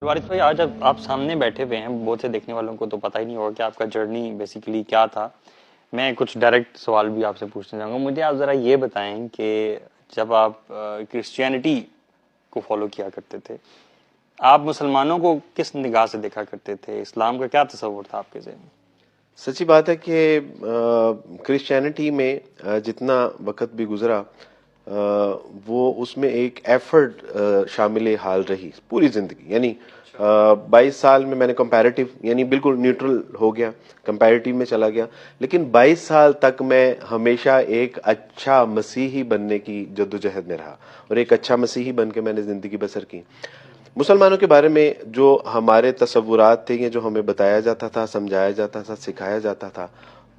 وارث بھائی، آج اب آپ سامنے بیٹھے ہوئے ہیں، بہت سے دیکھنے والوں کو تو پتہ ہی نہیں ہوگا کہ آپ کا جرنی بیسیکلی کیا تھا. میں کچھ ڈائریکٹ سوال بھی آپ سے پوچھنا چاہوں گا. مجھے آپ ذرا یہ بتائیں کہ جب آپ کرسچینٹی کو فالو کیا کرتے تھے، آپ مسلمانوں کو کس نگاہ سے دیکھا کرتے تھے؟ اسلام کا کیا تصور تھا آپ کے ذہن میں؟ سچی بات ہے کہ کرسچینٹی میں جتنا وقت بھی گزرا وہ اس میں ایک ایفرٹ شامل حال رہی پوری زندگی. یعنی 22 سال میں نے کمپیریٹیو یعنی بالکل نیوٹرل ہو گیا، کمپیریٹیو میں چلا گیا، لیکن 22 سال تک میں ہمیشہ ایک اچھا مسیحی بننے کی جدوجہد میں رہا اور ایک اچھا مسیحی بن کے میں نے زندگی بسر کی. مسلمانوں کے بارے میں جو ہمارے تصورات تھے، یہ جو ہمیں بتایا جاتا تھا، سمجھایا جاتا تھا، سکھایا جاتا تھا،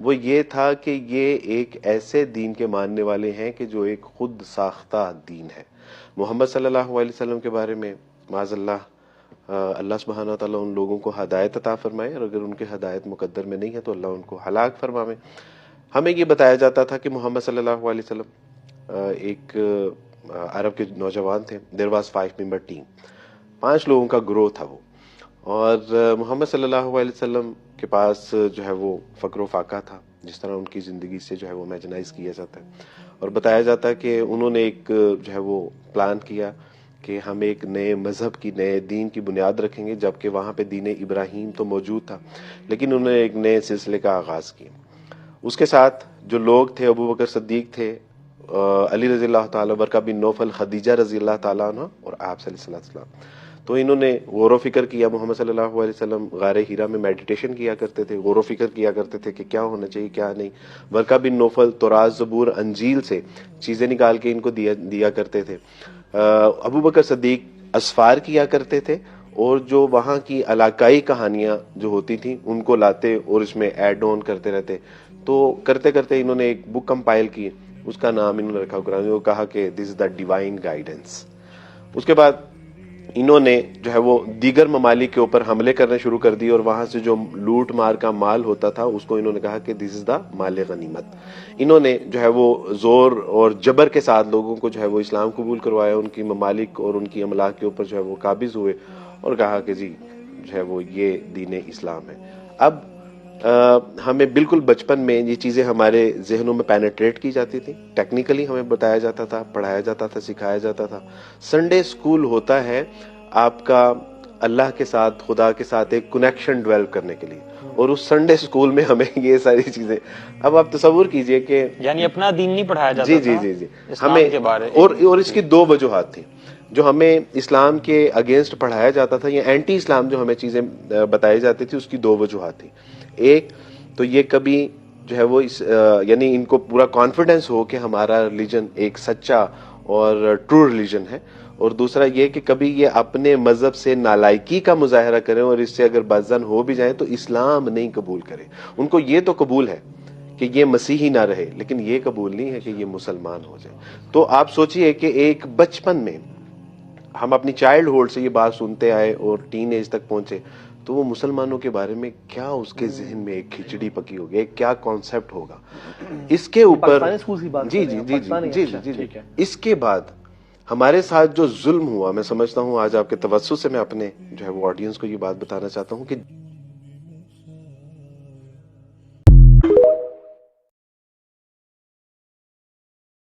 وہ یہ تھا کہ یہ ایک ایسے دین کے ماننے والے ہیں کہ جو ایک خود ساختہ دین ہے. محمد صلی اللہ علیہ وسلم کے بارے میں معاذ اللہ اللہ سبحانہ و تعالیٰ ان لوگوں کو ہدایت عطا فرمائے، اور اگر ان کے ہدایت مقدر میں نہیں ہے تو اللہ ان کو ہلاک فرمائے. ہمیں یہ بتایا جاتا تھا کہ محمد صلی اللہ علیہ وسلم ایک عرب کے نوجوان تھے. دیر واز 5 ممبر ٹیم، 5 لوگوں کا گروہ تھا وہ، اور محمد صلی اللہ علیہ وسلم کے پاس جو ہے وہ فقر و فاقہ تھا، جس طرح ان کی زندگی سے جو ہے وہ امیجنائز کیا جاتا ہے. اور بتایا جاتا ہے کہ انہوں نے ایک جو ہے وہ پلان کیا کہ ہم ایک نئے مذہب کی، نئے دین کی بنیاد رکھیں گے، جبکہ وہاں پہ دین ابراہیم تو موجود تھا، لیکن انہوں نے ایک نئے سلسلے کا آغاز کیا. اس کے ساتھ جو لوگ تھے، ابو بکر صدیق تھے، علی رضی اللہ تعالیٰ، ورقہ بن نوفل، خدیجہ رضی اللہ تعالیٰ عنہ، اور آپ صلی اللہ علیہ وسلم. تو انہوں نے غور و فکر کیا. محمد صلی اللہ علیہ وسلم غار ہیرا میں میڈیٹیشن کیا کرتے تھے، غور و فکر کیا کرتے تھے کہ کیا ہونا چاہیے کیا نہیں. ورقہ بن نوفل تورات، زبور، انجیل سے چیزیں نکال کے ان کو دیا کرتے تھے. ابو بکر صدیق اسفار کیا کرتے تھے، اور جو وہاں کی علاقائی کہانیاں جو ہوتی تھیں ان کو لاتے اور اس میں ایڈ آن کرتے رہتے. تو کرتے کرتے انہوں نے ایک بک کمپائل کی، اس کا نام انہوں نے رکھا قرآن. وہ کہا کہ دس از دا ڈیوائن گائیڈنس. اس کے بعد انہوں نے جو ہے وہ دیگر ممالک کے اوپر حملے کرنے شروع کر دی، اور وہاں سے جو لوٹ مار کا مال ہوتا تھا اس کو انہوں نے کہا کہ دس از دا مال غنیمت. انہوں نے جو ہے وہ زور اور جبر کے ساتھ لوگوں کو جو ہے وہ اسلام قبول کروایا، ان کی ممالک اور ان کی املاک کے اوپر جو ہے وہ قابض ہوئے، اور کہا کہ جی جو ہے وہ یہ دین اسلام ہے. اب ہمیں بالکل بچپن میں یہ چیزیں ہمارے ذہنوں میں پینیٹریٹ کی جاتی تھی، ٹیکنیکلی ہمیں بتایا جاتا تھا، پڑھایا جاتا تھا، سکھایا جاتا تھا. سنڈے اسکول ہوتا ہے آپ کا اللہ کے ساتھ، خدا کے ساتھ ایک کنیکشن ڈیولپ کرنے کے لیے، اور اس سنڈے اسکول میں ہمیں یہ ساری چیزیں، اب آپ تصور کیجئے کہ یعنی اپنا دین نہیں پڑھایا جاتا جی تھا جی جی اسلام ہمیں، کے بارے. اور اس کی 2 وجوہات تھیں جو ہمیں اسلام کے اگینسٹ پڑھایا جاتا تھا، یا اینٹی اسلام جو ہمیں چیزیں بتائی جاتی تھی، اس کی 2 وجوہات تھیں. ایک تو یہ کبھی جو ہے وہ یعنی ان کو پورا کانفیڈنس ہو کہ ہمارا ریلیجن ایک سچا اور ٹرو ریلیجن ہے، اور دوسرا یہ کہ کبھی یہ اپنے مذہب سے نالائکی کا مظاہرہ کریں اور اس سے اگر بدظن ہو بھی جائیں تو اسلام نہیں قبول کریں. ان کو یہ تو قبول ہے کہ یہ مسیحی نہ رہے، لیکن یہ قبول نہیں ہے کہ یہ مسلمان ہو جائے. تو آپ سوچئے کہ ایک بچپن میں ہم اپنی چائلڈ ہوڈ سے یہ بات سنتے آئے اور ٹین ایج تک پہنچے، تو وہ مسلمانوں کے بارے میں کیا اس کے ذہن میں ایک کھچڑی پکی ہوگی، ایک کیا کانسیپٹ ہوگا. اس کے اوپر جی جی جی جی جی جی اس کے بعد ہمارے ساتھ جو ظلم ہوا، میں سمجھتا ہوں آج آپ کے توسط سے میں اپنے جو ہے وہ آڈینس کو یہ بات بتانا چاہتا ہوں کہ